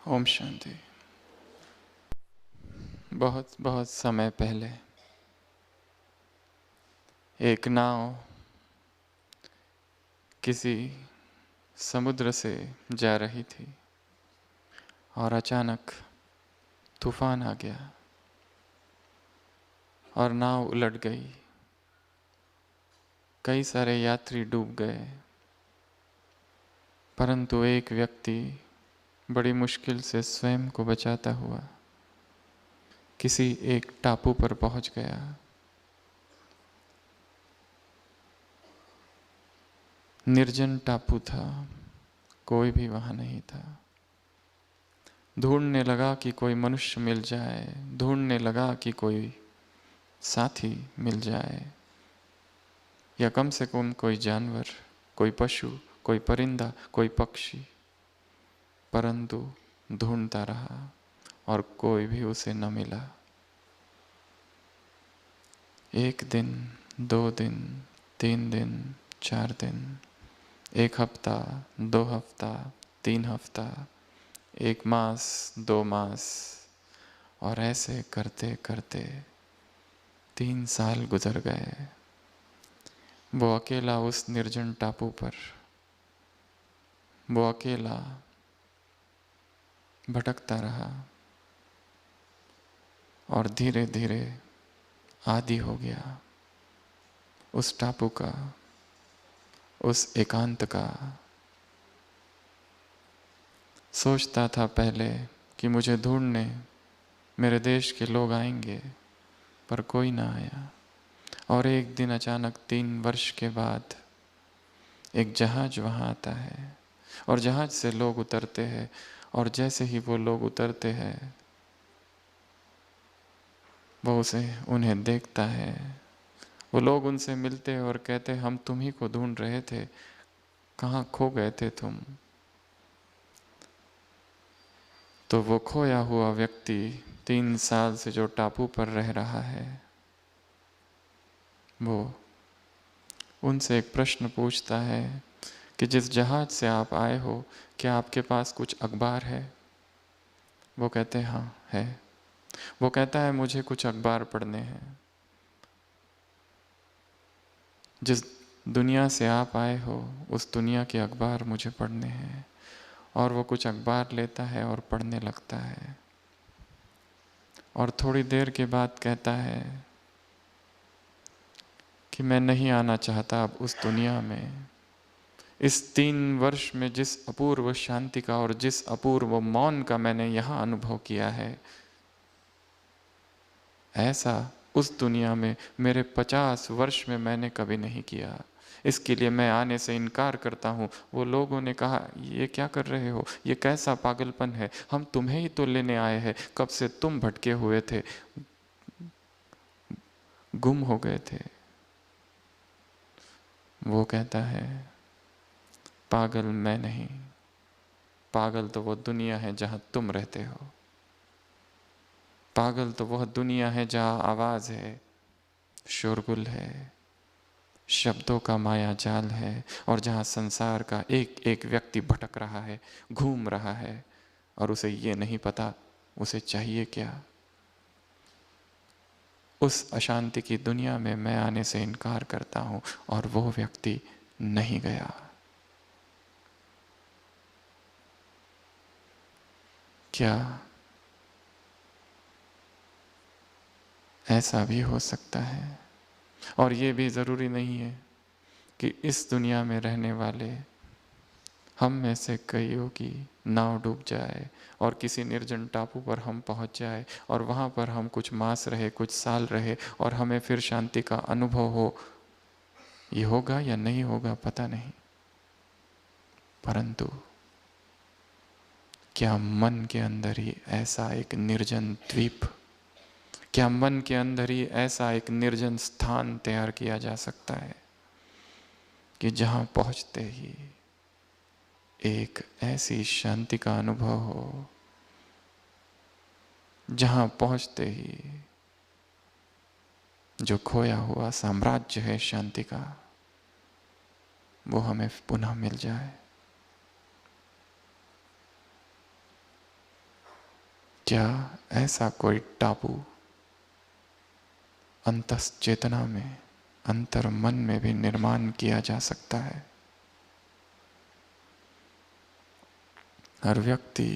ओम शांति। बहुत बहुत समय पहले एक नाव किसी समुद्र से जा रही थी और अचानक तूफान आ गया और नाव उलट गई। कई सारे यात्री डूब गए, परंतु एक व्यक्ति बड़ी मुश्किल से स्वयं को बचाता हुआ किसी एक टापू पर पहुंच गया। निर्जन टापू था, कोई भी वहां नहीं था। ढूंढने लगा कि कोई मनुष्य मिल जाए, ढूंढने लगा कि कोई साथी मिल जाए, या कम से कम कोई जानवर, कोई पशु, कोई परिंदा, कोई पक्षी। परंतु ढूंढता रहा और कोई भी उसे न मिला। एक दिन, 2 दिन, 3 दिन, 4 दिन, 1 हफ्ता, 2 हफ्ता, 3 हफ्ता, 1 मास, 2 मास, और ऐसे करते करते 3 साल गुजर गए। वो अकेला उस निर्जन टापू पर, वो अकेला भटकता रहा और धीरे धीरे आदी हो गया उस टापू का, उस एकांत का। सोचता था पहले कि मुझे ढूंढने मेरे देश के लोग आएंगे, पर कोई ना आया। और एक दिन अचानक 3 वर्ष के बाद एक जहाज वहाँ आता है और जहाज से लोग उतरते हैं, और जैसे ही वो लोग उतरते हैं वो उन्हें देखता है। वो लोग उनसे मिलते हैं और कहते हैं, हम तुम्ही को ढूंढ रहे थे, कहाँ खो गए थे तुम। तो वो खोया हुआ व्यक्ति 3 साल से जो टापू पर रह रहा है, वो उनसे एक प्रश्न पूछता है कि जिस जहाज से आप आए हो, क्या आपके पास कुछ अखबार है? वो कहते हैं हाँ है। वो कहता है मुझे कुछ अखबार पढ़ने हैं। जिस दुनिया से आप आए हो उस दुनिया के अखबार मुझे पढ़ने हैं। और वो कुछ अखबार लेता है और पढ़ने लगता है, और थोड़ी देर के बाद कहता है कि मैं नहीं आना चाहता अब उस दुनिया में। इस 3 वर्ष में जिस अपूर्व शांति का और जिस अपूर्व मौन का मैंने यहाँ अनुभव किया है, ऐसा उस दुनिया में मेरे 50 वर्ष में मैंने कभी नहीं किया। इसके लिए मैं आने से इनकार करता हूँ। वो लोगों ने कहा, ये क्या कर रहे हो, ये कैसा पागलपन है, हम तुम्हें ही तो लेने आए हैं, कब से तुम भटके हुए थे, गुम हो गए थे। वो कहता है, पागल मैं नहीं, पागल तो वो दुनिया है जहाँ तुम रहते हो। पागल तो वह दुनिया है जहाँ आवाज़ है, शोरगुल है, शब्दों का माया जाल है, और जहाँ संसार का एक एक व्यक्ति भटक रहा है, घूम रहा है, और उसे ये नहीं पता उसे चाहिए क्या। उस अशांति की दुनिया में मैं आने से इनकार करता हूँ, और वो व्यक्ति नहीं गया। क्या ऐसा भी हो सकता है? और ये भी ज़रूरी नहीं है कि इस दुनिया में रहने वाले हम में से कईयों की नाव डूब जाए और किसी निर्जन टापू पर हम पहुंच जाए, और वहां पर हम कुछ मास रहे, कुछ साल रहे, और हमें फिर शांति का अनुभव हो। ये होगा या नहीं होगा पता नहीं, परंतु क्या मन के अंदर ही ऐसा एक निर्जन द्वीप, क्या मन के अंदर ही ऐसा एक निर्जन स्थान तैयार किया जा सकता है कि जहां पहुंचते ही एक ऐसी शांति का अनुभव हो, जहां पहुंचते ही जो खोया हुआ साम्राज्य है शांति का, वो हमें पुनः मिल जाए। क्या ऐसा कोई टापू अंतस चेतना में, अंतर मन में भी निर्माण किया जा सकता है? हर व्यक्ति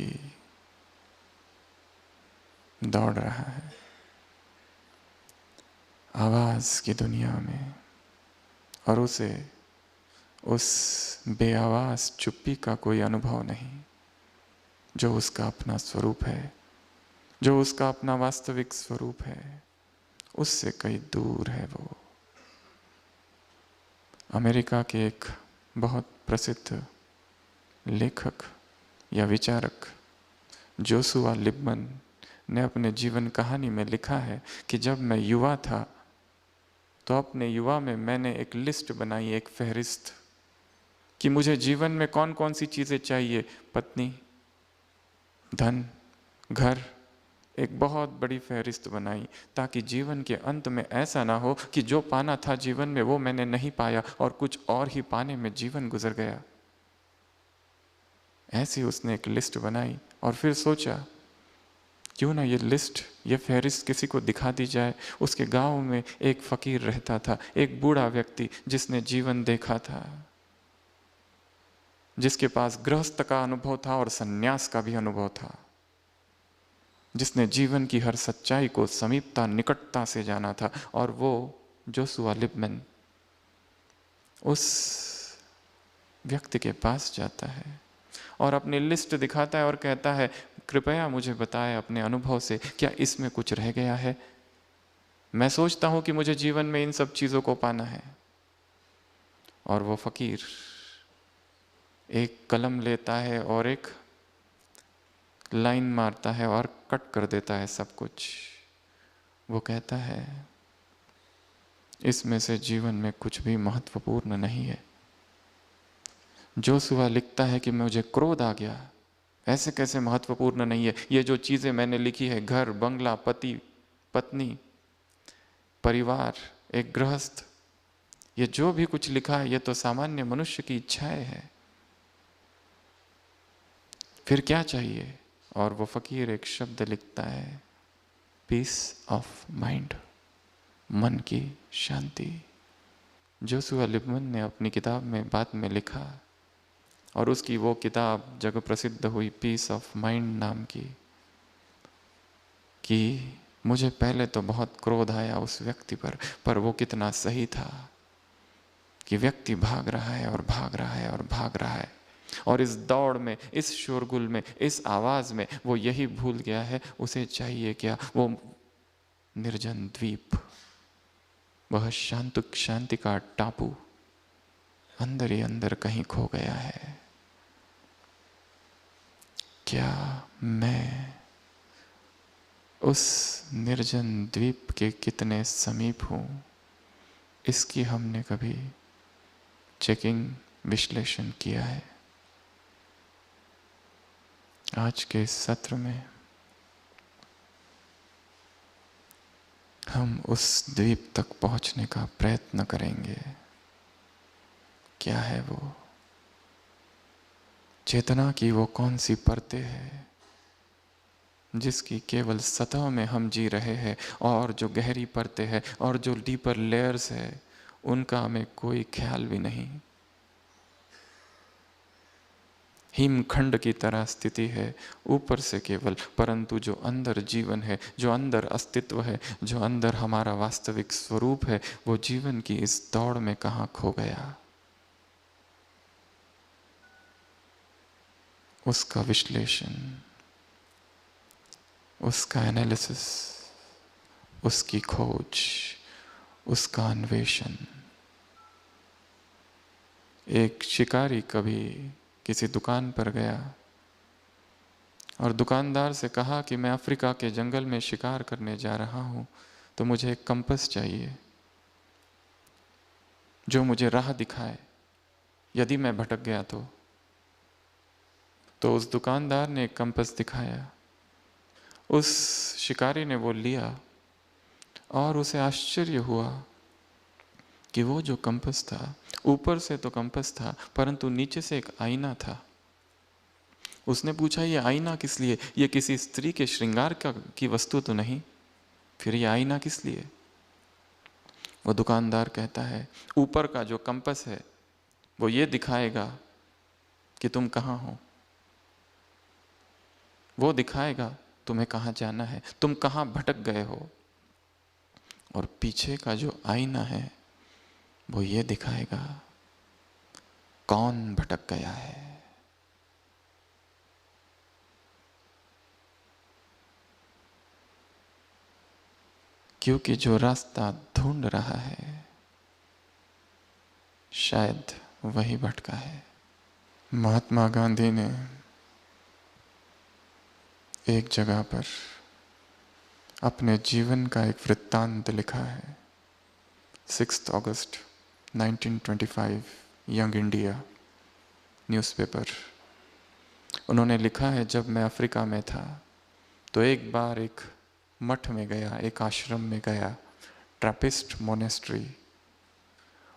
दौड़ रहा है आवाज की दुनिया में, और उसे उस बेआवाज चुप्पी का कोई अनुभव नहीं जो उसका अपना स्वरूप है, जो उसका अपना वास्तविक स्वरूप है। उससे कहीं दूर है वो। अमेरिका के एक बहुत प्रसिद्ध लेखक या विचारक जोशुआ लिबमन ने अपने जीवन कहानी में लिखा है कि जब मैं युवा था तो अपने युवा में मैंने एक लिस्ट बनाई, एक फहरिस्त, कि मुझे जीवन में कौन कौन सी चीज़ें चाहिए। पत्नी, धन, घर, एक बहुत बड़ी फहरिस्त बनाई, ताकि जीवन के अंत में ऐसा ना हो कि जो पाना था जीवन में वो मैंने नहीं पाया और कुछ और ही पाने में जीवन गुजर गया। ऐसी उसने एक लिस्ट बनाई और फिर सोचा क्यों ना ये लिस्ट, ये फहरिस्त किसी को दिखा दी जाए। उसके गांव में एक फकीर रहता था, एक बूढ़ा व्यक्ति जिसने जीवन देखा था, जिसके पास गृहस्थ का अनुभव था और सन्यास का भी अनुभव था, जिसने जीवन की हर सच्चाई को समीपता, निकटता से जाना था। और वो जोशुआ लिबमन उस व्यक्ति के पास जाता है और अपनी लिस्ट दिखाता है और कहता है, कृपया मुझे बताएं अपने अनुभव से, क्या इसमें कुछ रह गया है? मैं सोचता हूं कि मुझे जीवन में इन सब चीजों को पाना है। और वो फकीर एक कलम लेता है और एक लाइन मारता है और कट कर देता है सब कुछ। वो कहता है, इसमें से जीवन में कुछ भी महत्वपूर्ण नहीं है। जोशुआ लिखता है कि मुझे क्रोध आ गया, ऐसे कैसे महत्वपूर्ण नहीं है? ये जो चीजें मैंने लिखी है, घर, बंगला, पति, पत्नी, परिवार, एक गृहस्थ, ये जो भी कुछ लिखा है ये तो सामान्य मनुष्य की इच्छाएं है। फिर क्या चाहिए? और वो फकीर एक शब्द लिखता है, पीस ऑफ माइंड, मन की शांति। जोशुआ लिबमन ने अपनी किताब में बाद में लिखा, और उसकी वो किताब जग प्रसिद्ध हुई, पीस ऑफ माइंड नाम की, कि मुझे पहले तो बहुत क्रोध आया उस व्यक्ति पर वो कितना सही था कि व्यक्ति भाग रहा है और भाग रहा है और भाग रहा है, और इस दौड़ में, इस शोरगुल में, इस आवाज में वो यही भूल गया है उसे चाहिए क्या? वो निर्जन द्वीप, वह शांति का टापू अंदर ही अंदर कहीं खो गया है। क्या मैं उस निर्जन द्वीप के कितने समीप हूं, इसकी हमने कभी चेकिंग, विश्लेषण किया है? आज के इस सत्र में हम उस द्वीप तक पहुंचने का प्रयत्न करेंगे। क्या है वो? चेतना की वो कौन सी परतें हैं जिसकी केवल सतह में हम जी रहे हैं, और जो गहरी परतें हैं और जो डीपर लेयर्स है उनका हमें कोई ख्याल भी नहीं। हिमखंड की तरह स्थिति है ऊपर से केवल, परंतु जो अंदर जीवन है, जो अंदर अस्तित्व है, जो अंदर हमारा वास्तविक स्वरूप है, वो जीवन की इस दौड़ में कहाँ खो गया? उसका विश्लेषण, उसका एनालिसिस, उसकी खोज, उसका अन्वेषण। एक शिकारी कभी किसी दुकान पर गया और दुकानदार से कहा कि मैं अफ्रीका के जंगल में शिकार करने जा रहा हूं, तो मुझे एक कंपास चाहिए जो मुझे राह दिखाए यदि मैं भटक गया तो उस दुकानदार ने एक कंपास दिखाया। उस शिकारी ने वो लिया और उसे आश्चर्य हुआ कि वो जो कंपास था, ऊपर से तो कंपास था परंतु नीचे से एक आईना था। उसने पूछा ये आईना किस लिए, ये किसी स्त्री के श्रृंगार की वस्तु तो नहीं, फिर ये आईना किस लिए? वो दुकानदार कहता है ऊपर का जो कंपस है वो ये दिखाएगा कि तुम कहाँ हो, वो दिखाएगा तुम्हें कहाँ जाना है, तुम कहाँ भटक गए हो। और पीछे का जो आईना है वो ये दिखाएगा कौन भटक गया है। क्योंकि जो रास्ता ढूंढ रहा है शायद वही भटका है। महात्मा गांधी ने एक जगह पर अपने जीवन का एक वृत्तांत लिखा है। 6 अगस्त 1925 यंग इंडिया न्यूज़पेपर। उन्होंने लिखा है जब मैं अफ्रीका में था तो एक बार एक मठ में गया, एक आश्रम में गया, ट्रैपिस्ट मोनेस्ट्री,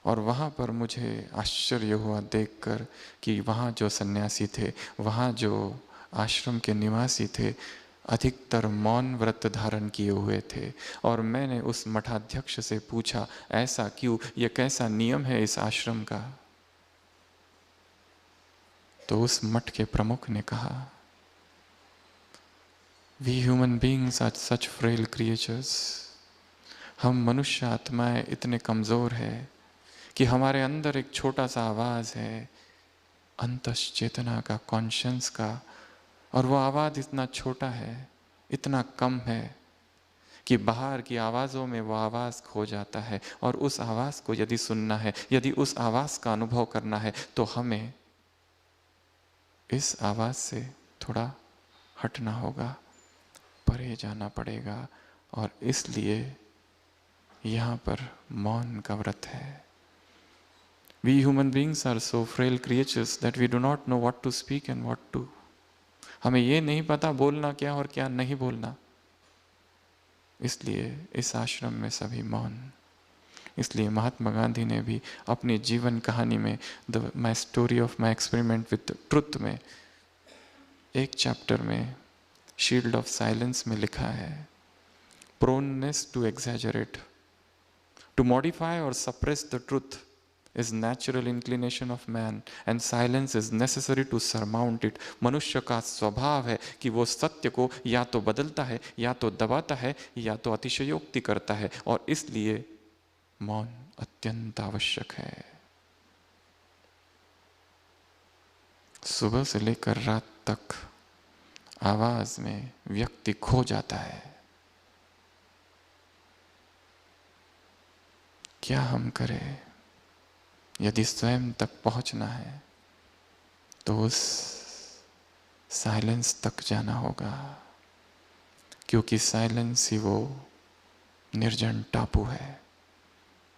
और वहाँ पर मुझे आश्चर्य हुआ देखकर कि वहाँ जो सन्यासी थे, वहाँ जो आश्रम के निवासी थे, अधिकतर मौन व्रत धारण किए हुए थे। और मैंने उस मठाध्यक्ष से पूछा ऐसा क्यों, ये कैसा नियम है इस आश्रम का? तो उस मठ के प्रमुख ने कहा we human beings are such frail creatures, हम मनुष्य आत्माएं इतने कमज़ोर है कि हमारे अंदर एक छोटा सा आवाज़ है अंतस चेतना का, कॉन्शियंस का, और वो आवाज़ इतना छोटा है, इतना कम है कि बाहर की आवाज़ों में वो आवाज़ खो जाता है। और उस आवाज़ को यदि सुनना है, यदि उस आवाज़ का अनुभव करना है तो हमें इस आवाज़ से थोड़ा हटना होगा, परे जाना पड़ेगा। और इसलिए यहाँ पर मौन का व्रत है। We human beings are so frail creatures that we do not know what to speak and what to. हमें ये नहीं पता बोलना क्या और क्या नहीं बोलना। इसलिए इस आश्रम में सभी मौन। इसलिए महात्मा गांधी ने भी अपनी जीवन कहानी में my story of my experiment with truth में एक चैप्टर में शील्ड ऑफ साइलेंस में लिखा है proneness to exaggerate, to modify और suppress the truth is natural inclination of man and silence is necessary to surmount it. मनुष्य का स्वभाव है कि वो सत्य को या तो बदलता है, या तो दबाता है, या तो अतिशयोक्ति करता है, और इसलिए मौन अत्यंत आवश्यक है। सुबह से लेकर रात तक आवाज में व्यक्ति खो जाता है। क्या हम करें? यदि स्वयं तक पहुंचना है तो उस साइलेंस तक जाना होगा, क्योंकि साइलेंस ही वो निर्जन टापू है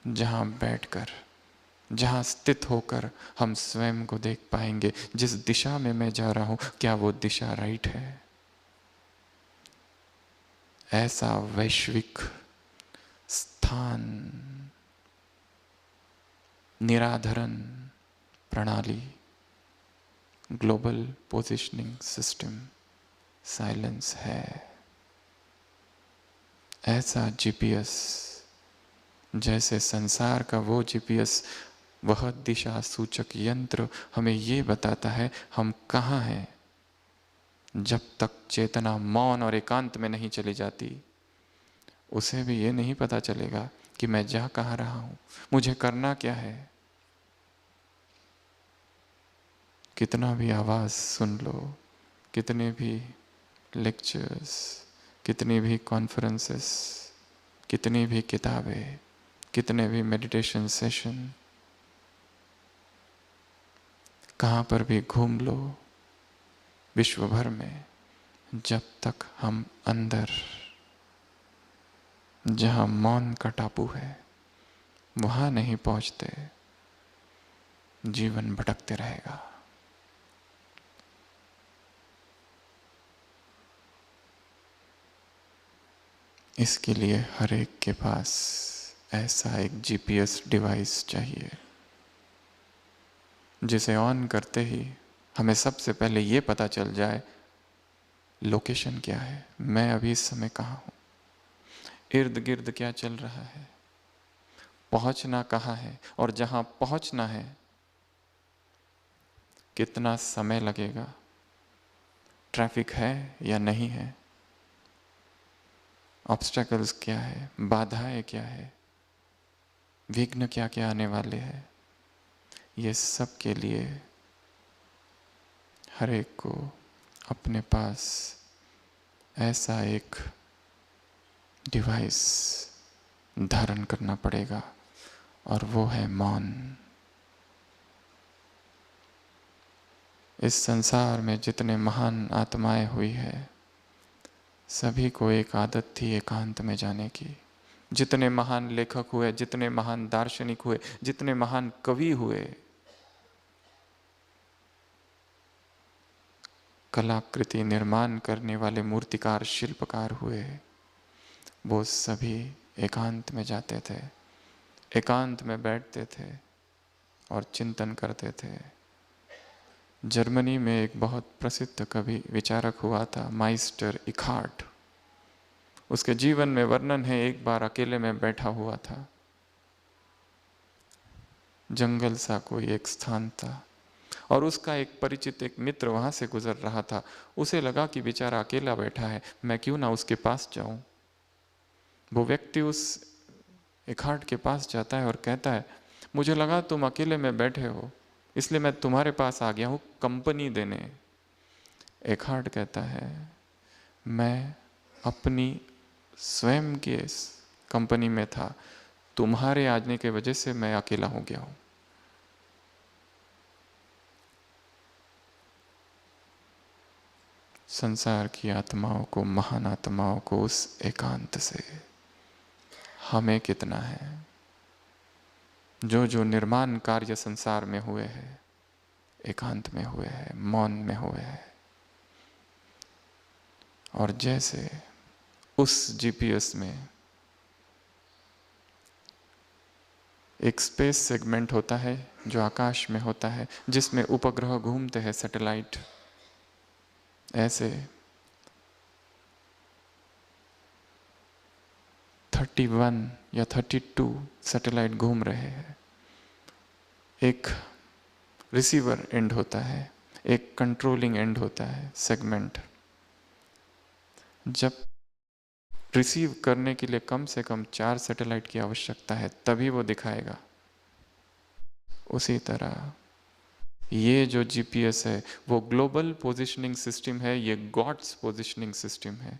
जहां बैठकर, जहां स्थित होकर हम स्वयं को देख पाएंगे। जिस दिशा में मैं जा रहा हूं, क्या वो दिशा राइट है? ऐसा वैश्विक स्थान, निराधरण प्रणाली, ग्लोबल पोजिशनिंग सिस्टम साइलेंस है। ऐसा जीपीएस, जैसे संसार का वो जीपीएस, वह दिशा सूचक यंत्र हमें ये बताता है हम कहाँ हैं, जब तक चेतना मौन और एकांत में नहीं चली जाती उसे भी ये नहीं पता चलेगा कि मैं जा कहाँ रहा हूं, मुझे करना क्या है। कितना भी आवाज सुन लो, कितने भी लेक्चर्स, कितनी भी कॉन्फ्रेंसेस, कितनी भी किताबें, कितने भी मेडिटेशन सेशन, कहाँ पर भी घूम लो विश्व भर में, जब तक हम अंदर जहाँ मौन का टापू है वहाँ नहीं पहुँचते, जीवन भटकते रहेगा। इसके लिए हर एक के पास ऐसा एक जीपीएस डिवाइस चाहिए जिसे ऑन करते ही हमें सबसे पहले ये पता चल जाए लोकेशन क्या है, मैं अभी इस समय कहाँ हूँ, इर्द गिर्द क्या चल रहा है, पहुँचना कहाँ है, और जहाँ पहुँचना है कितना समय लगेगा, ट्रैफिक है या नहीं है, ऑब्स्टेकल्स क्या है, बाधाएं क्या है, विघ्न क्या क्या आने वाले हैं। ये सब के लिए हर एक को अपने पास ऐसा एक डिवाइस धारण करना पड़ेगा, और वो है मौन। इस संसार में जितने महान आत्माएं हुई है, सभी को एक आदत थी एकांत में जाने की। जितने महान लेखक हुए, जितने महान दार्शनिक हुए, जितने महान कवि हुए, कलाकृति निर्माण करने वाले मूर्तिकार, शिल्पकार हुए, वो सभी एकांत में जाते थे, एकांत में बैठते थे और चिंतन करते थे। जर्मनी में एक बहुत प्रसिद्ध कवि विचारक हुआ था, माइस्टर इकहार्ट। उसके जीवन में वर्णन है, एक बार अकेले में बैठा हुआ था, जंगल सा कोई एक स्थान था, और उसका एक परिचित एक मित्र वहां से गुजर रहा था। उसे लगा कि बेचारा अकेला बैठा है, मैं क्यों ना उसके पास जाऊं। वो व्यक्ति उस इकहार्ट के पास जाता है और कहता है, मुझे लगा तुम अकेले में बैठे हो, इसलिए मैं तुम्हारे पास आ गया हूं कंपनी देने। इकहार्ट कहता है, मैं अपनी स्वयं की कंपनी में था, तुम्हारे आने के वजह से मैं अकेला हो गया हूं। संसार की आत्माओं को, महान आत्माओं को उस एकांत से हमें कितना है। जो जो निर्माण कार्य संसार में हुए हैं, एकांत में हुए हैं, मौन में हुए हैं। और जैसे उस जीपीएस में एक स्पेस सेगमेंट होता है जो आकाश में होता है, जिसमें उपग्रह घूमते हैं, सैटेलाइट, ऐसे 31 या 32 सैटेलाइट घूम रहे हैं। एक रिसीवर एंड होता है, एक कंट्रोलिंग एंड होता है, सेगमेंट। जब रिसीव करने के लिए कम से कम 4 सैटेलाइट की आवश्यकता है, तभी वो दिखाएगा। उसी तरह ये जो जीपीएस है, वो ग्लोबल पोजिशनिंग सिस्टम है, ये गॉड्स पोजिशनिंग सिस्टम है।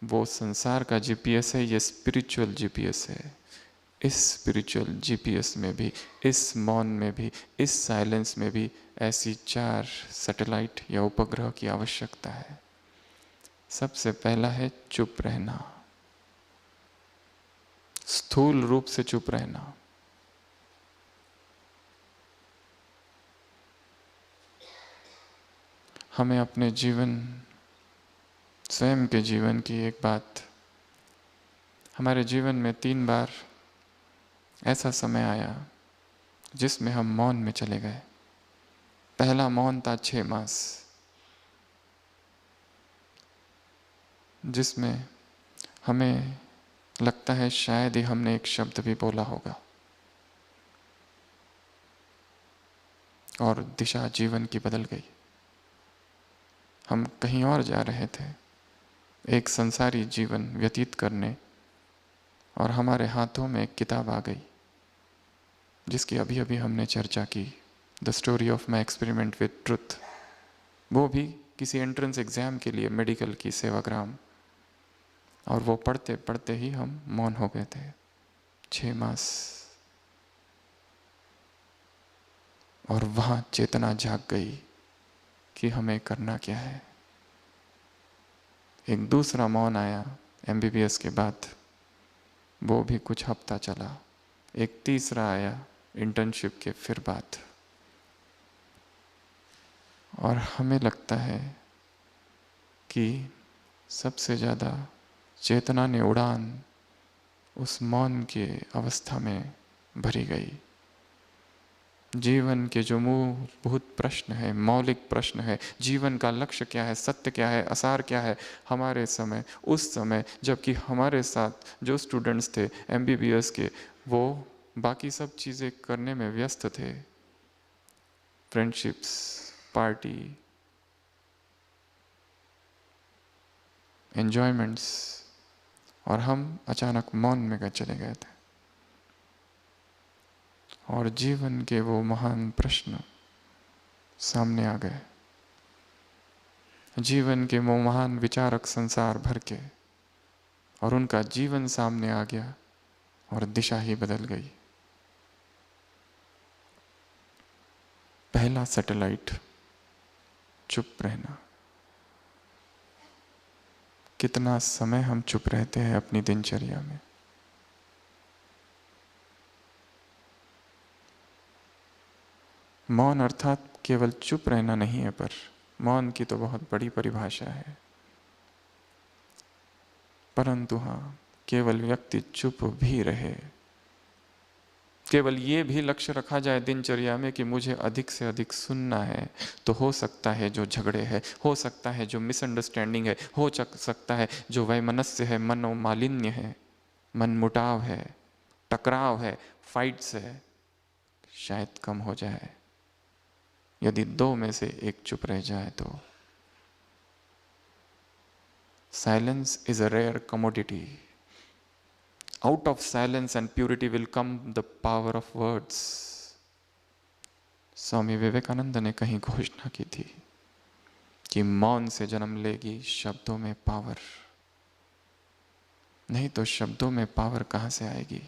वो संसार का जीपीएस है, ये स्पिरिचुअल जीपीएस है। इस स्पिरिचुअल जीपीएस में भी, इस मौन में भी, इस साइलेंस में भी ऐसी 4 सैटेलाइट या उपग्रह की आवश्यकता है। सबसे पहला है चुप रहना, स्थूल रूप से चुप रहना। हमें अपने जीवन, स्वयं के जीवन की एक बात, हमारे जीवन में 3 बार ऐसा समय आया जिसमें हम मौन में चले गए। पहला मौन था 6 मास, जिसमें हमें लगता है शायद ही हमने एक शब्द भी बोला होगा, और दिशा जीवन की बदल गई। हम कहीं और जा रहे थे, एक संसारी जीवन व्यतीत करने, और हमारे हाथों में एक किताब आ गई जिसकी अभी अभी हमने चर्चा की, the story of my experiment with truth. वो भी किसी एंट्रेंस एग्जाम के लिए, मेडिकल की सेवाग्राम। और वो पढ़ते पढ़ते ही हम मौन हो गए थे 6 मास। और वहाँ चेतना जाग गई कि हमें करना क्या है। एक दूसरा मौन आया एमबीबीएस के बाद, वो भी कुछ हफ्ता चला। एक तीसरा आया इंटर्नशिप के फिर बाद। और हमें लगता है कि सबसे ज़्यादा चेतना ने उड़ान उस मौन के अवस्था में भरी गई। जीवन के जो मूलभूत प्रश्न है, मौलिक प्रश्न है, जीवन का लक्ष्य क्या है, सत्य क्या है, आसार क्या है, हमारे समय, उस समय जबकि हमारे साथ जो स्टूडेंट्स थे एमबीबीएस के, वो बाकी सब चीज़ें करने में व्यस्त थे, फ्रेंडशिप्स, पार्टी, एन्जॉयमेंट्स, और हम अचानक मौन में चले गए थे। और जीवन के वो महान प्रश्न सामने आ गए, जीवन के वो महान विचारक संसार भर के, और उनका जीवन सामने आ गया और दिशा ही बदल गई। पहला सैटेलाइट, चुप रहना। कितना समय हम चुप रहते हैं अपनी दिनचर्या में। मौन अर्थात केवल चुप रहना नहीं है, पर मौन की तो बहुत बड़ी परिभाषा है। परंतु हाँ, केवल व्यक्ति चुप भी रहे, केवल ये भी लक्ष्य रखा जाए दिनचर्या में कि मुझे अधिक से अधिक सुनना है, तो हो सकता है जो झगड़े है, हो सकता है जो मिसअंडरस्टैंडिंग है, हो सकता है जो वैमनस्य है, मनोमालिन्य है, मनमुटाव है, टकराव है, फाइट्स है, शायद कम हो जाए यदि दो में से एक चुप रह जाए तो। Silence is a rare commodity. Out of silence and purity will come the power of words. Swami Vivekananda ने कहीं घोषणा की थी कि मौन से जन्म लेगी शब्दों में पावर। नहीं तो शब्दों में पावर कहां से आएगी?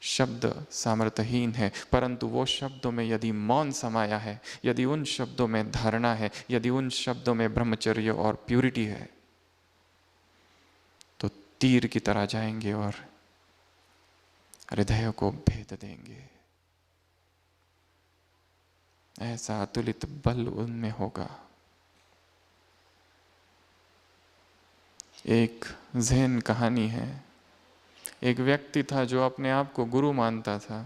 शब्द सामर्थ्यहीन है, परंतु वो शब्दों में यदि मौन समाया है, यदि उन शब्दों में धारणा है, यदि उन शब्दों में ब्रह्मचर्य और प्यूरिटी है, तो तीर की तरह जाएंगे और हृदय को भेद देंगे। ऐसा अतुलित बल उनमें होगा। एक ज़ेन कहानी है। एक व्यक्ति था जो अपने आप को गुरु मानता था,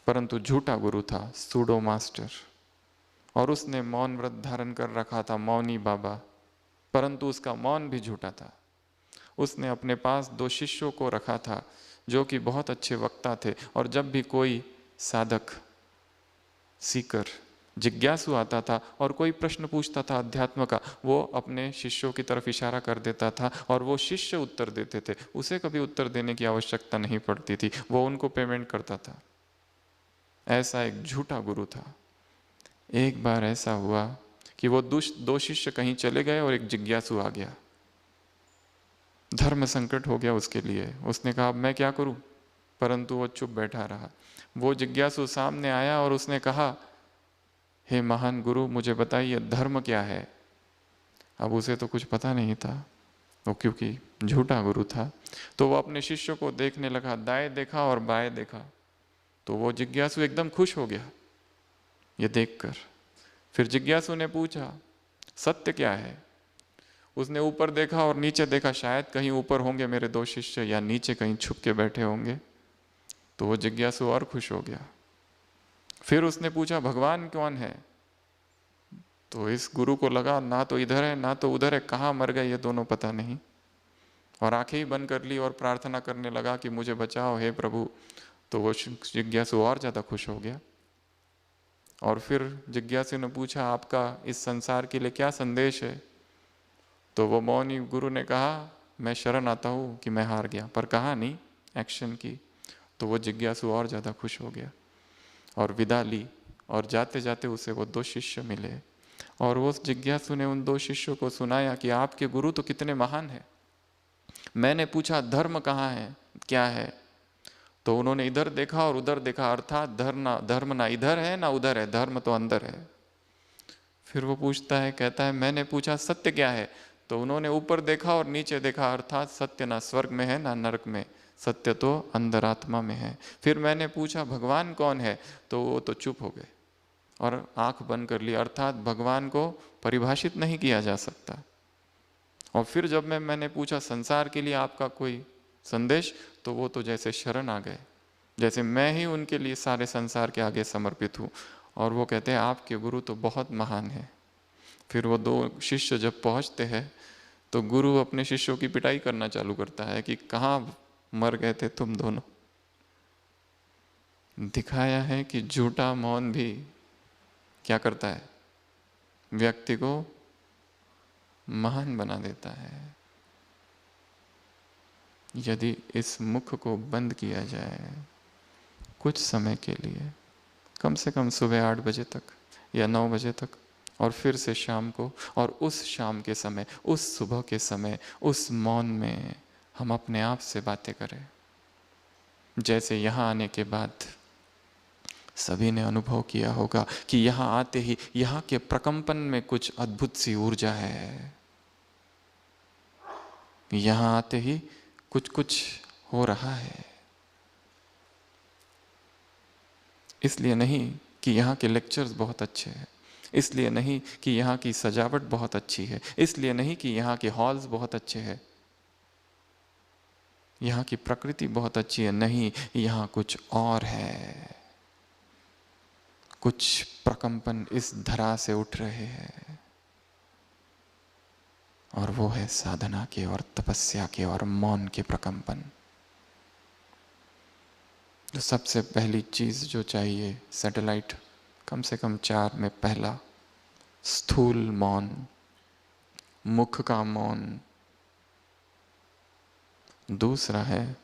परंतु झूठा गुरु था, सूडो मास्टर, और उसने मौन व्रत धारण कर रखा था, मौनी बाबा, परंतु उसका मौन भी झूठा था। उसने अपने पास 2 शिष्यों को रखा था जो कि बहुत अच्छे वक्ता थे, और जब भी कोई साधक, सीकर, जिज्ञासु आता था और कोई प्रश्न पूछता था अध्यात्म का, वो अपने शिष्यों की तरफ इशारा कर देता था और वो शिष्य उत्तर देते थे। उसे कभी उत्तर देने की आवश्यकता नहीं पड़ती थी, वो उनको पेमेंट करता था। ऐसा एक झूठा गुरु था। एक बार ऐसा हुआ कि वो 2 शिष्य कहीं चले गए और एक जिज्ञासु आ गया। धर्म संकट हो गया उसके लिए। उसने कहा अब मैं क्या करूं, परंतु वो चुप बैठा रहा। वो जिज्ञासु सामने आया और उसने कहा, हे महान गुरु, मुझे बताइए धर्म क्या है। अब उसे तो कुछ पता नहीं था, वो क्योंकि झूठा गुरु था। तो वो अपने शिष्यों को देखने लगा, दाएं देखा और बाएं देखा, तो वो जिज्ञासु एकदम खुश हो गया ये देखकर। फिर जिज्ञासु ने पूछा सत्य क्या है। उसने ऊपर देखा और नीचे देखा, शायद कहीं ऊपर होंगे मेरे 2 शिष्य या नीचे कहीं छुप के बैठे होंगे। तो वो जिज्ञासु और खुश हो गया। फिर उसने पूछा भगवान कौन है। तो इस गुरु को लगा ना तो इधर है ना तो उधर है, कहाँ मर गए ये दोनों पता नहीं, और आंखें ही बंद कर ली और प्रार्थना करने लगा कि मुझे बचाओ हे प्रभु। तो वो जिज्ञासु और ज़्यादा खुश हो गया। और फिर जिज्ञासु ने पूछा आपका इस संसार के लिए क्या संदेश है। तो वो मौनी गुरु ने कहा मैं शरण आता हूँ कि मैं हार गया, पर कहा नहीं, एक्शन की। तो वो जिज्ञासु और ज़्यादा खुश हो गया और विदा ली, और जाते जाते उसे वो 2 शिष्य मिले, और वो जिज्ञासु ने उन 2 शिष्यों को सुनाया कि आपके गुरु तो कितने महान हैं। मैंने पूछा धर्म कहाँ है, क्या है। तो उन्होंने इधर देखा और उधर देखा, अर्थात धर्म ना इधर है ना उधर है, धर्म तो अंदर है। फिर वो पूछता है, कहता है मैंने पूछा सत्य क्या है। तो उन्होंने ऊपर देखा और नीचे देखा, अर्थात सत्य ना स्वर्ग में है ना नरक में, सत्य तो अंदर आत्मा में है। फिर मैंने पूछा भगवान कौन है, तो वो तो चुप हो गए और आंख बंद कर ली, अर्थात भगवान को परिभाषित नहीं किया जा सकता। और फिर जब मैंने पूछा संसार के लिए आपका कोई संदेश, तो वो तो जैसे शरण आ गए जैसे मैं ही उनके लिए सारे संसार के आगे समर्पित हूँ। और वो कहते हैं आपके गुरु तो बहुत महान है। फिर वो दो शिष्य जब पहुँचते हैं तो गुरु अपने शिष्यों की पिटाई करना चालू करता है कि कहाँ मर गए थे तुम दोनों। दिखाया है कि झूठा मौन भी क्या करता है, व्यक्ति को महान बना देता है। यदि इस मुख को बंद किया जाए कुछ समय के लिए, कम से कम सुबह 8 बजे तक या 9 बजे तक, और फिर से शाम को, और उस शाम के समय, उस सुबह के समय, उस मौन में हम अपने आप से बातें करें। जैसे यहाँ आने के बाद सभी ने अनुभव किया होगा कि यहाँ आते ही यहाँ के प्रकंपन में कुछ अद्भुत सी ऊर्जा है। यहाँ आते ही कुछ कुछ हो रहा है। इसलिए नहीं कि यहाँ के लेक्चर्स बहुत अच्छे हैं, इसलिए नहीं कि यहाँ की सजावट बहुत अच्छी है, इसलिए नहीं कि यहाँ के हॉल्स बहुत अच्छे हैं, यहाँ की प्रकृति बहुत अच्छी है, नहीं, यहाँ कुछ और है। कुछ प्रकंपन इस धरा से उठ रहे हैं, और वो है साधना के और तपस्या के और मौन के प्रकंपन। तो सबसे पहली चीज जो चाहिए सैटेलाइट, कम से कम 4 में पहला स्थूल मौन, मुख का मौन। दूसरा है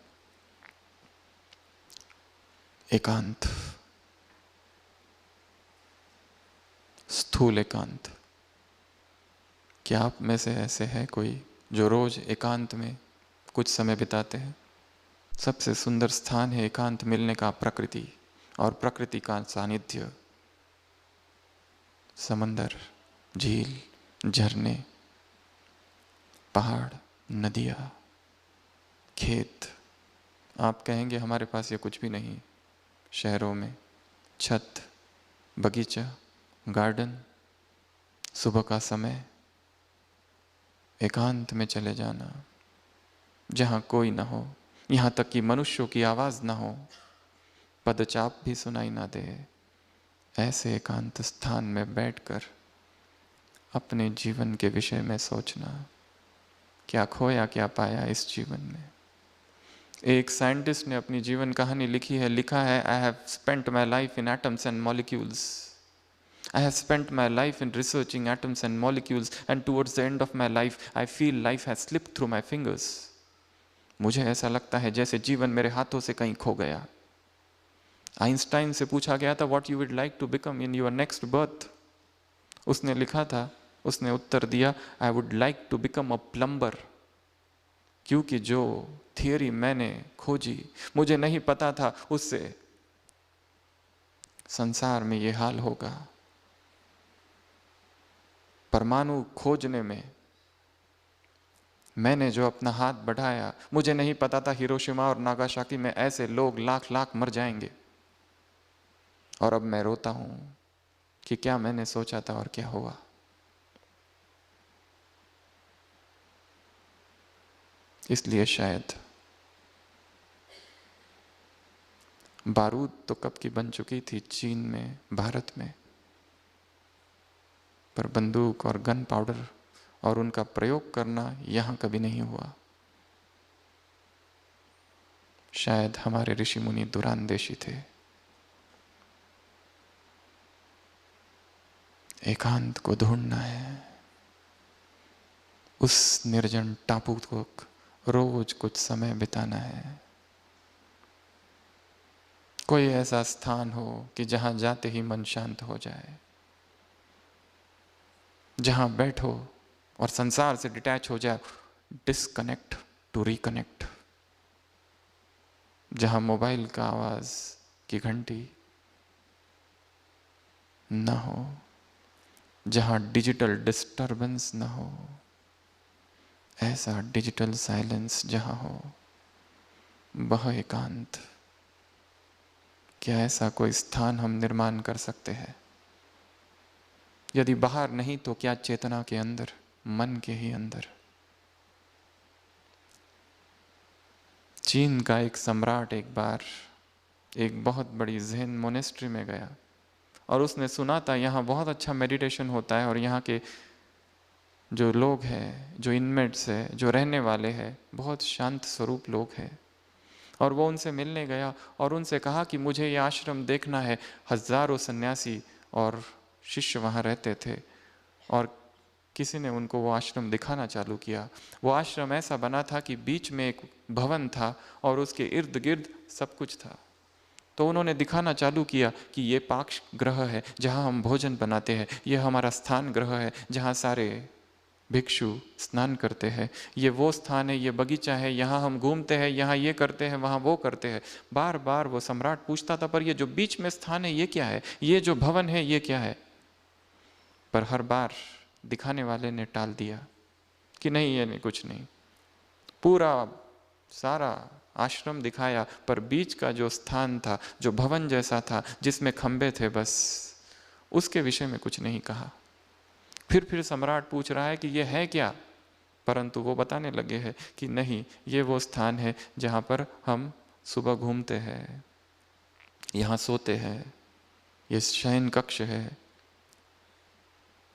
एकांत, स्थूल एकांत। क्या आप में से ऐसे है कोई जो रोज एकांत में कुछ समय बिताते हैं? सबसे सुंदर स्थान है एकांत मिलने का प्रकृति, और प्रकृति का सानिध्य, समंदर, झील, झरने, पहाड़, नदियाँ, खेत। आप कहेंगे हमारे पास ये कुछ भी नहीं। शहरों में छत, बगीचा, गार्डन, सुबह का समय, एकांत में चले जाना, जहाँ कोई ना हो, यहाँ तक कि मनुष्यों की आवाज़ ना हो, पदचाप भी सुनाई ना दे, ऐसे एकांत स्थान में बैठकर अपने जीवन के विषय में सोचना, क्या खोया क्या पाया इस जीवन में। एक साइंटिस्ट ने अपनी जीवन कहानी लिखी है, लिखा है, I have spent my life in atoms and molecules, I have spent my life in researching atoms and molecules, and towards the end of my life, I feel life has slipped through my fingers. मुझे ऐसा लगता है जैसे जीवन मेरे हाथों से कहीं खो गया। आइंस्टाइन से पूछा गया था, What you would like to become in your next birth? उसने लिखा था, उसने उत्तर दिया, I would like to become a plumber. क्योंकि जो थियरी मैंने खोजी, मुझे नहीं पता था उससे संसार में ये हाल होगा। परमाणु खोजने में मैंने जो अपना हाथ बढ़ाया, मुझे नहीं पता था हिरोशिमा और नागासाकी में ऐसे लोग लाख लाख मर जाएंगे। और अब मैं रोता हूं कि क्या मैंने सोचा था और क्या हुआ। इसलिए शायद बारूद तो कब की बन चुकी थी चीन में, भारत में, पर बंदूक और गन पाउडर और उनका प्रयोग करना यहां कभी नहीं हुआ। शायद हमारे ऋषि मुनि दुरानदेशी थे। एकांत को ढूंढना है, उस निर्जन टापू को रोज कुछ समय बिताना है। कोई ऐसा स्थान हो कि जहां जाते ही मन शांत हो जाए, जहां बैठो और संसार से डिटैच हो जाए, डिस्कनेक्ट टू रिकनेक्ट। जहां मोबाइल का आवाज की घंटी ना हो, जहां डिजिटल डिस्टरबेंस ना हो, ऐसा डिजिटल साइलेंस जहां हो, वह एकांत। क्या ऐसा कोई स्थान हम निर्माण कर सकते हैं? यदि बाहर नहीं तो क्या चेतना के अंदर, मन के ही अंदर। चीन का एक सम्राट एक बार एक बहुत बड़ी ज़ेन मोनेस्ट्री में गया और उसने सुना था यहाँ बहुत अच्छा मेडिटेशन होता है और यहाँ के जो लोग हैं, जो इनमेट्स है, जो रहने वाले हैं, बहुत शांत स्वरूप लोग हैं। और वो उनसे मिलने गया और उनसे कहा कि मुझे ये आश्रम देखना है। हजारों सन्यासी और शिष्य वहाँ रहते थे और किसी ने उनको वो आश्रम दिखाना चालू किया। वो आश्रम ऐसा बना था कि बीच में एक भवन था और उसके इर्द गिर्द सब कुछ था। तो उन्होंने दिखाना चालू किया कि ये पाक्ष ग्रह है जहाँ हम भोजन बनाते हैं, ये हमारा स्थान ग्रह है जहाँ सारे भिक्षु स्नान करते हैं, ये वो स्थान है, ये बगीचा है, यहाँ हम घूमते हैं, यहाँ ये करते हैं, वहाँ वो करते हैं। बार बार वो सम्राट पूछता था, पर ये जो बीच में स्थान है ये क्या है, ये जो भवन है ये क्या है। पर हर बार दिखाने वाले ने टाल दिया कि नहीं, ये नहीं, कुछ नहीं। पूरा सारा आश्रम दिखाया, पर बीच का जो स्थान था, जो भवन जैसा था जिसमें खंबे थे, बस उसके विषय में कुछ नहीं कहा। फिर सम्राट पूछ रहा है कि ये है क्या, परंतु वो बताने लगे हैं कि नहीं, ये वो स्थान है जहाँ पर हम सुबह घूमते हैं, यहाँ सोते हैं, ये शयन कक्ष है।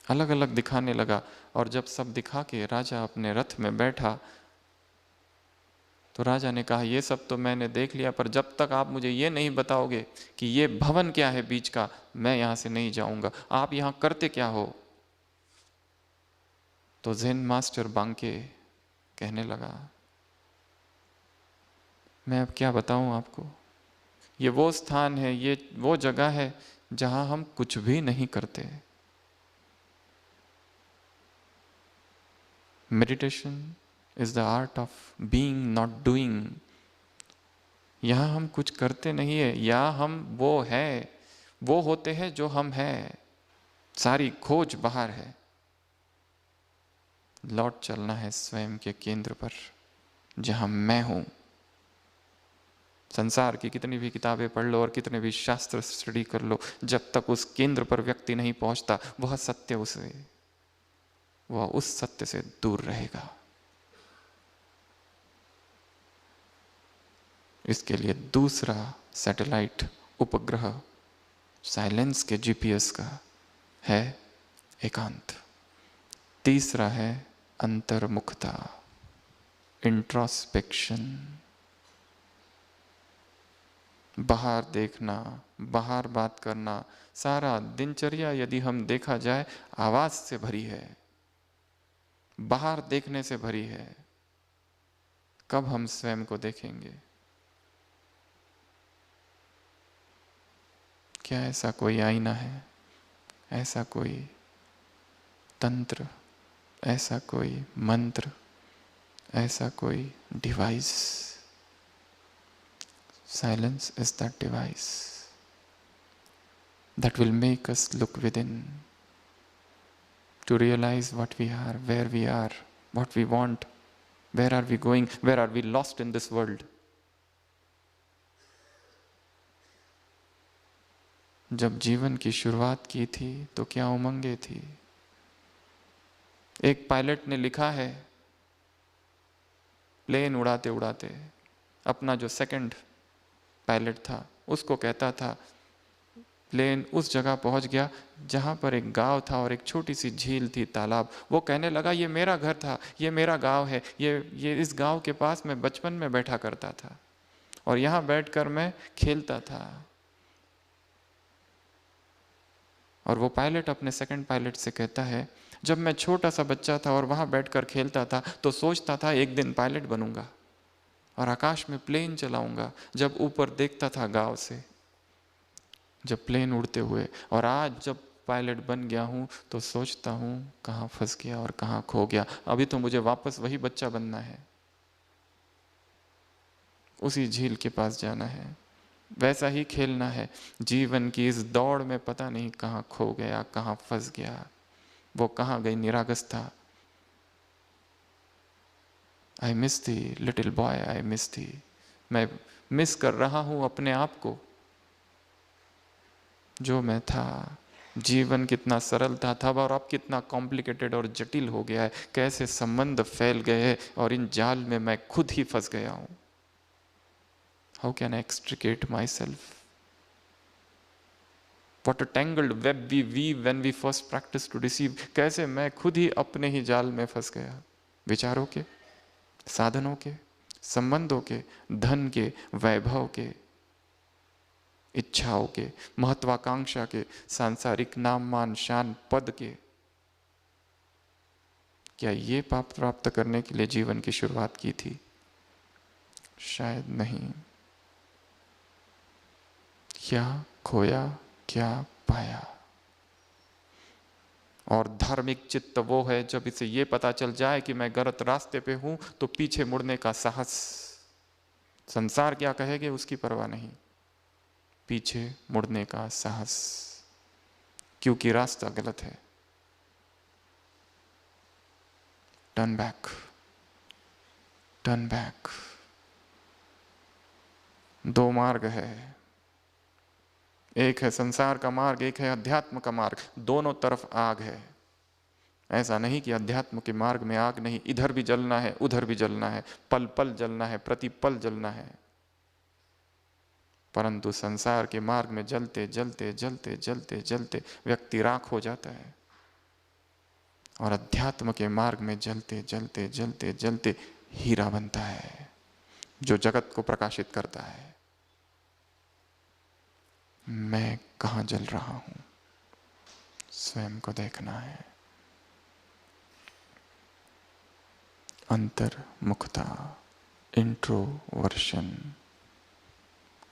अलग अलग दिखाने लगा और जब सब दिखा के राजा अपने रथ में बैठा तो राजा ने कहा, ये सब तो मैंने देख लिया, पर जब तक आप मुझे ये नहीं बताओगे कि ये भवन क्या है बीच का, मैं यहाँ से नहीं जाऊँगा। आप यहाँ करते क्या हो? तो ज़ेन मास्टर बांके कहने लगा, मैं अब क्या बताऊं आपको, ये वो स्थान है, ये वो जगह है जहां हम कुछ भी नहीं करते। Meditation is the art of being not doing. यहां हम कुछ करते नहीं है, या हम वो है, वो होते हैं जो हम हैं। सारी खोज बाहर है, लौट चलना है स्वयं के केंद्र पर जहां मैं हूं। संसार की कितनी भी किताबें पढ़ लो और कितने भी शास्त्र स्टडी कर लो, जब तक उस केंद्र पर व्यक्ति नहीं पहुंचता, वह उस सत्य से दूर रहेगा। इसके लिए दूसरा सैटेलाइट उपग्रह साइलेंस के जीपीएस का है एकांत। तीसरा है अंतर्मुखता, इंट्रोस्पेक्शन। बाहर देखना, बाहर बात करना, सारा दिनचर्या यदि हम देखा जाए आवाज से भरी है, बाहर देखने से भरी है। कब हम स्वयं को देखेंगे? क्या ऐसा कोई आईना है, ऐसा कोई तंत्र, ऐसा कोई मंत्र, ऐसा कोई device? Silence is that device that will make us look within, to realize what we are, where we are, what we want, where are we going, where are we lost in this world. जब जीवन की शुरुआत की थी तो क्या उमंगें थी। एक पायलट ने लिखा है, प्लेन उड़ाते उड़ाते अपना जो सेकंड पायलट था उसको कहता था, प्लेन उस जगह पहुंच गया जहां पर एक गांव था और एक छोटी सी झील थी, तालाब। वो कहने लगा, ये मेरा घर था, ये मेरा गांव है, ये इस गांव के पास मैं बचपन में बैठा करता था और यहां बैठकर मैं खेलता था। और वो पायलट अपने सेकंड पायलट से कहता है, जब मैं छोटा सा बच्चा था और वहां बैठकर खेलता था तो सोचता था एक दिन पायलट बनूंगा और आकाश में प्लेन चलाऊंगा। जब ऊपर देखता था गांव से, जब प्लेन उड़ते हुए, और आज जब पायलट बन गया हूं तो सोचता हूं कहां फंस गया और कहां खो गया। अभी तो मुझे वापस वही बच्चा बनना है, उसी झील के पास जाना है, वैसा ही खेलना है। जीवन की इस दौड़ में पता नहीं कहां खो गया, कहां फंस गया, वो कहां गई निरागसता। आई मिस थी लिटिल बॉय, आई मिस थी। मैं मिस कर रहा हूं अपने आप को, जो मैं था। जीवन कितना सरल था तब और अब कितना कॉम्प्लिकेटेड और जटिल हो गया है। कैसे संबंध फैल गए हैं और इन जाल में मैं खुद ही फंस गया हूं। How can I extricate myself? What a tangled web we weave when we first practice to deceive. कैसे मैं खुद ही अपने ही जाल में फंस गया, विचारों के, साधनों के, संबंधों के, धन के, वैभव के, इच्छाओं के, महत्वाकांक्षा के, सांसारिक नाम मान शान पद के। क्या ये पाप प्राप्त करने के लिए जीवन की शुरुआत की थी? शायद नहीं। क्या खोया, क्या पाया? और धार्मिक चित्त वो है जब इसे ये पता चल जाए कि मैं गलत रास्ते पे हूं तो पीछे मुड़ने का साहस। संसार क्या कहेगे उसकी परवाह नहीं, पीछे मुड़ने का साहस, क्योंकि रास्ता गलत है। Turn back, turn back. दो मार्ग है, एक है संसार का मार्ग, एक है अध्यात्म का मार्ग। दोनों तरफ आग है। ऐसा नहीं कि अध्यात्म के मार्ग में आग नहीं, इधर भी जलना है, उधर भी जलना है, पल पल जलना है, प्रतिपल जलना है। परंतु संसार के मार्ग में जलते जलते जलते जलते जलते व्यक्ति राख हो जाता है, और अध्यात्म के मार्ग में जलते जलते जलते जलते हीरा बनता है, जो जगत को प्रकाशित करता है। मैं कहाँ जल रहा हूं, स्वयं को देखना है। अंतर्मुखता, इंट्रोवर्शन।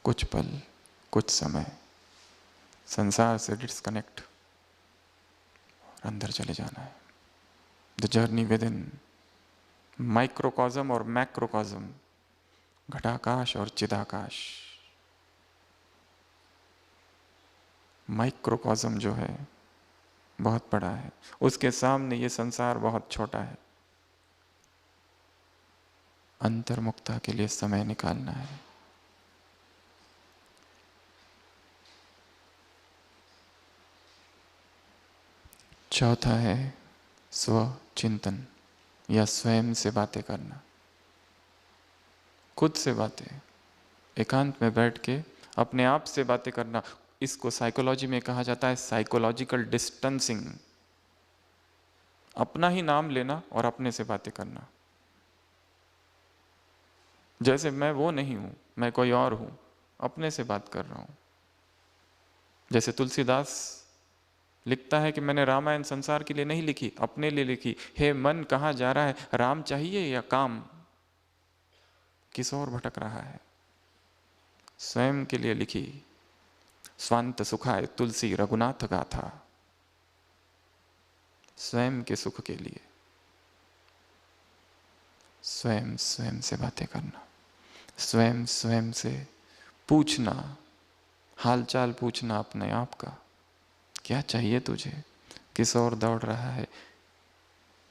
कुछ पल, कुछ समय संसार से डिस्कनेक्ट और अंदर चले जाना है। The journey with in, microcosm और मैक्रोकॉज्म, घटाकाश और चिदाकाश। माइक्रोकॉज्म जो है बहुत बड़ा है, उसके सामने ये संसार बहुत छोटा है। अंतर्मुखता के लिए समय निकालना है। चौथा है स्वचिंतन, या स्वयं से बातें करना, खुद से बातें, एकांत में बैठ के अपने आप से बातें करना। इसको साइकोलॉजी में कहा जाता है साइकोलॉजिकल डिस्टेंसिंग। अपना ही नाम लेना और अपने से बातें करना, जैसे मैं वो नहीं हूं, मैं कोई और हूं, अपने से बात कर रहा हूं। जैसे तुलसीदास लिखता है कि मैंने रामायण संसार के लिए नहीं लिखी, अपने लिए लिखी। हे मन कहाँ जा रहा है, राम चाहिए या काम, किस ओर भटक रहा है? स्वयं के लिए लिखी। स्वांत सुखाय तुलसी रघुनाथ गाथा, स्वयं के सुख के लिए। स्वयं स्वयं से बातें करना, स्वयं स्वयं से पूछना, हालचाल पूछना अपने आप का। क्या चाहिए तुझे, किस ओर दौड़ रहा है,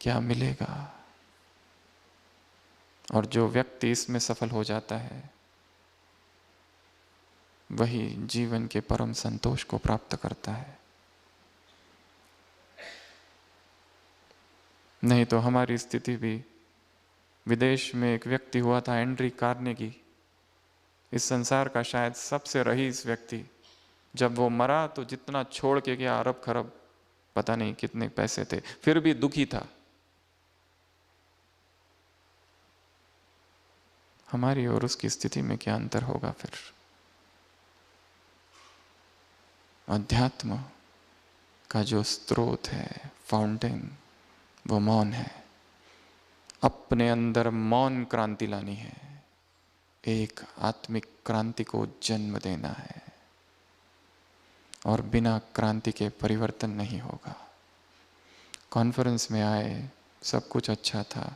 क्या मिलेगा? और जो व्यक्ति इसमें सफल हो जाता है वही जीवन के परम संतोष को प्राप्त करता है। नहीं तो हमारी स्थिति भी, विदेश में एक व्यक्ति हुआ था एंड्री कार्नेगी, इस संसार का शायद सबसे रईस व्यक्ति। जब वो मरा तो जितना छोड़ के गया, अरब खरब, पता नहीं कितने पैसे थे, फिर भी दुखी था। हमारी और उसकी स्थिति में क्या अंतर होगा फिर? अध्यात्म का जो स्रोत है, फाउंटेन, वो मौन है। अपने अंदर मौन क्रांति लानी है, एक आत्मिक क्रांति को जन्म देना है, और बिना क्रांति के परिवर्तन नहीं होगा। कॉन्फ्रेंस में आए, सब कुछ अच्छा था,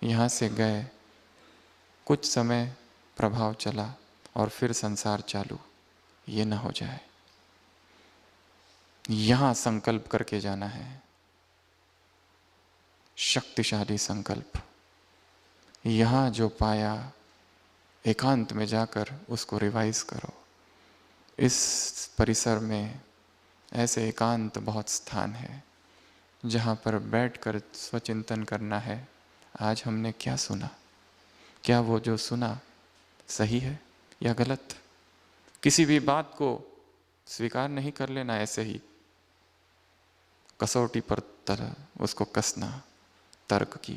यहाँ से गए, कुछ समय प्रभाव चला और फिर संसार चालू, ये ना हो जाए। यहाँ संकल्प करके जाना है, शक्तिशाली संकल्प। यहाँ जो पाया एकांत में जाकर उसको रिवाइज करो। इस परिसर में ऐसे एकांत बहुत स्थान है जहाँ पर बैठकर स्वचिंतन करना है। आज हमने क्या सुना, क्या वो जो सुना सही है या गलत। किसी भी बात को स्वीकार नहीं कर लेना ऐसे ही, कसौटी पर उसको कसना तर्क की।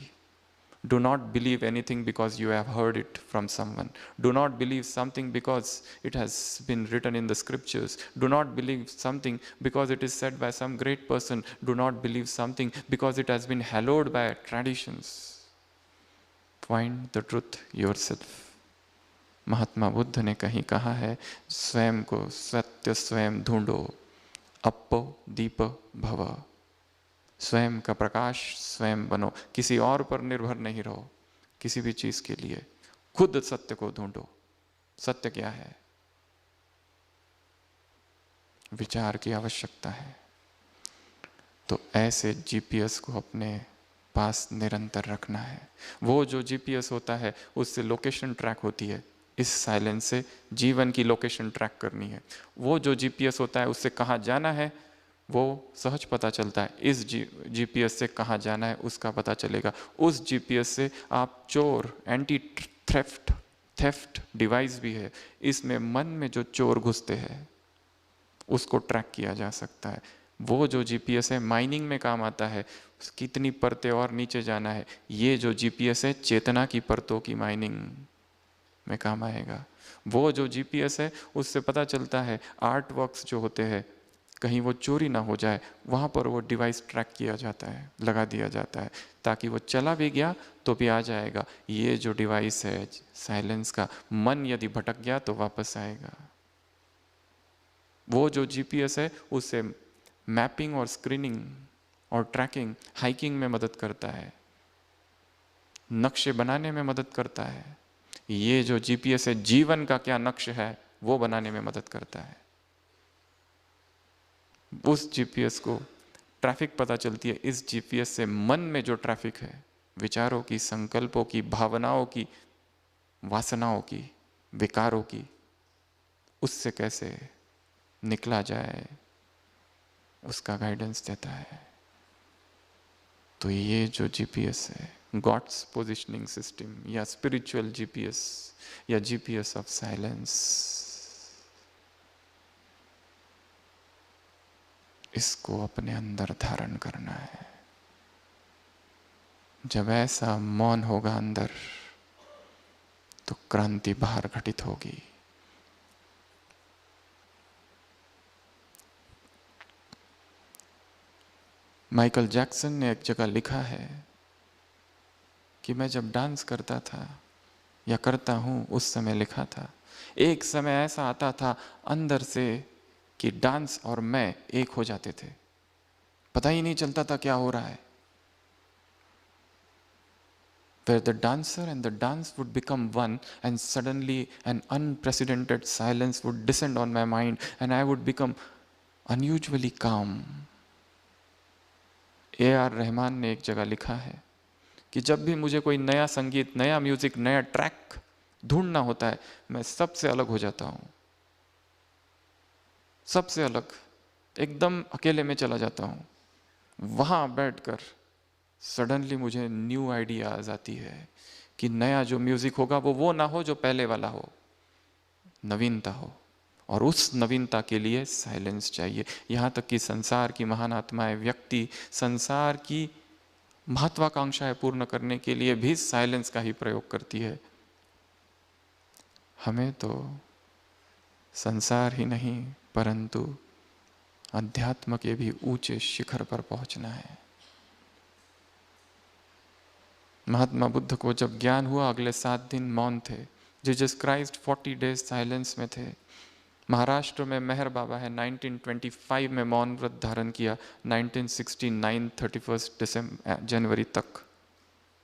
Do not believe anything because you have heard it from someone. Do not believe something because it has been written in the scriptures. Do not believe something because it is said by some great person. Do not believe something because it has been hallowed by traditions. Find the truth yourself. Mahatma Buddha ने कहीं कहा है, स्वयं को सत्य स्वयं ढूंढो, अप्पो दीप भव। स्वयं का प्रकाश स्वयं बनो, किसी और पर निर्भर नहीं रहो। किसी भी चीज के लिए खुद सत्य को ढूंढो। सत्य क्या है? विचार की आवश्यकता है। तो ऐसे जीपीएस को अपने पास निरंतर रखना है। वो जो जीपीएस होता है उससे लोकेशन ट्रैक होती है, इस साइलेंस से जीवन की लोकेशन ट्रैक करनी है। वो जो जीपीएस होता है उससे कहाँ जाना है वो सहज पता चलता है। इस जीपीएस से कहाँ जाना है उसका पता चलेगा। उस जीपीएस से आप चोर, एंटी थेफ्ट डिवाइस भी है, इसमें मन में जो चोर घुसते हैं उसको ट्रैक किया जा सकता है। वो जो जीपीएस है माइनिंग में काम आता है, कितनी परतें और नीचे जाना है। ये जो जीपीएस है चेतना की परतों की माइनिंग में काम आएगा। वो जो जीपीएस है उससे पता चलता है आर्ट वर्क्स जो होते हैं कहीं वो चोरी ना हो जाए, वहाँ पर वो डिवाइस ट्रैक किया जाता है, लगा दिया जाता है, ताकि वो चला भी गया तो भी आ जाएगा। ये जो डिवाइस है साइलेंस का, मन यदि भटक गया तो वापस आएगा। वो जो जीपीएस है उससे मैपिंग और स्क्रीनिंग और ट्रैकिंग, हाइकिंग में मदद करता है, नक्शे बनाने में मदद करता है। ये जो जीपीएस है जीवन का क्या नक्श है वो बनाने में मदद करता है। उस जीपीएस को ट्रैफिक पता चलती है। इस जीपीएस से मन में जो ट्रैफिक है, विचारों की, संकल्पों की, भावनाओं की, वासनाओं की, विकारों की, उससे कैसे निकला जाए उसका गाइडेंस देता है। तो ये जो जीपीएस है, गॉड्स पोजिशनिंग सिस्टम या स्पिरिचुअल जीपीएस या जीपीएस ऑफ साइलेंस, इसको अपने अंदर धारण करना है। जब ऐसा मौन होगा अंदर तो क्रांति बाहर घटित होगी। माइकल जैक्सन ने एक जगह लिखा है कि मैं जब डांस करता था या करता हूं उस समय लिखा था, एक समय ऐसा आता था अंदर से कि डांस और मैं एक हो जाते थे, पता ही नहीं चलता था क्या हो रहा है। Where the dancer and the dance would become one, and suddenly an unprecedented silence would descend on my mind and I would become unusually calm. A.R. Rahman ने एक जगह लिखा है कि जब भी मुझे कोई नया संगीत, नया म्यूजिक, नया ट्रैक ढूंढना होता है, मैं सबसे अलग हो जाता हूं, सबसे अलग, एकदम अकेले में चला जाता हूं। वहां बैठकर सडनली मुझे न्यू आइडियाज आती है कि नया जो म्यूजिक होगा वो ना हो जो पहले वाला हो, नवीनता हो। और उस नवीनता के लिए साइलेंस चाहिए। यहाँ तक कि संसार की महान आत्माएं, व्यक्ति संसार की महत्वाकांक्षाएं पूर्ण करने के लिए भी साइलेंस का ही प्रयोग करती है। हमें तो संसार ही नहीं परंतु अध्यात्म के भी ऊंचे शिखर पर पहुंचना है। महात्मा बुद्ध को जब ज्ञान हुआ अगले 7 दिन मौन थे। जीसस क्राइस्ट 40 डेज साइलेंस में थे। महाराष्ट्र में मेहर बाबा है 1925 में मौन व्रत धारण किया, 1969 31 जनवरी तक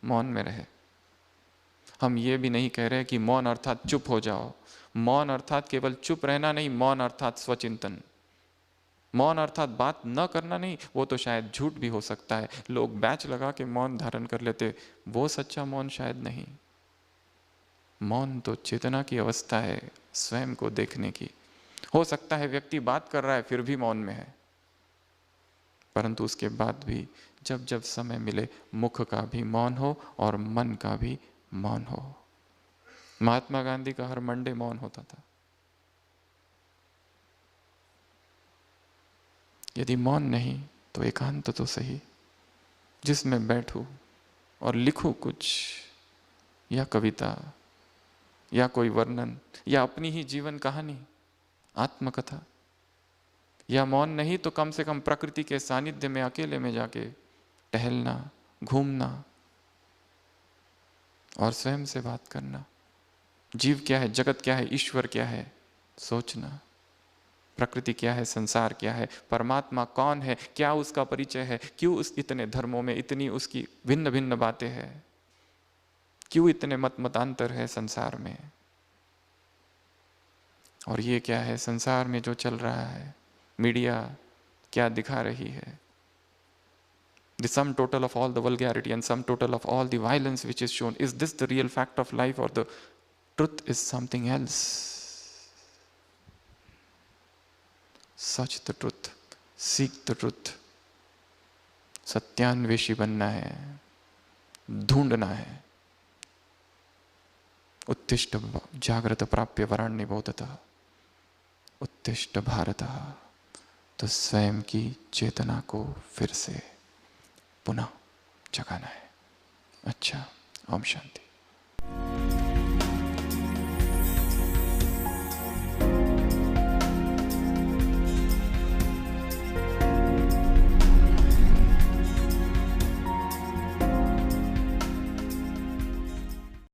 मौन में रहे। हम ये भी नहीं कह रहे कि मौन अर्थात चुप हो जाओ। मौन अर्थात केवल चुप रहना नहीं, मौन अर्थात स्वचिंतन। मौन अर्थात बात न करना नहीं, वो तो शायद झूठ भी हो सकता है। लोग बैच लगा के मौन धारण कर लेते, वो सच्चा मौन शायद नहीं। मौन तो चेतना की अवस्था है, स्वयं को देखने की। हो सकता है व्यक्ति बात कर रहा है फिर भी मौन में है, परंतु उसके बाद भी जब जब समय मिले मुख का भी मौन हो और मन का भी मौन हो। महात्मा गांधी का हर मंडे मौन होता था। यदि मौन नहीं तो एकांत तो सही, जिसमें बैठूं और लिखूं कुछ, या कविता, या कोई वर्णन, या अपनी ही जीवन कहानी, आत्मकथा। या मौन नहीं तो कम से कम प्रकृति के सानिध्य में अकेले में जाके टहलना, घूमना और स्वयं से बात करना। जीव क्या है, जगत क्या है, ईश्वर क्या है, सोचना। प्रकृति क्या है, संसार क्या है, परमात्मा कौन है, क्या उसका परिचय है, क्यों उस इतने धर्मों में इतनी उसकी भिन्न भिन्न बातें हैं, क्यों इतने मतांतर है संसार में। और ये क्या है संसार में जो चल रहा है, मीडिया क्या दिखा रही है, the sum total of all the vulgarity and sum total of all the violence which is shown, is this the real fact of life or the truth is something else? Search the truth, seek the truth. सत्यान्वेषी बनना है, ढूंढना है। उत्तिष्ठ जागृत प्राप्य वराण्य बोधतः, उत्तिष्ठ भारतः। तो स्वयं की चेतना को फिर से पुनः जगाना है। अच्छा, ओम शांति।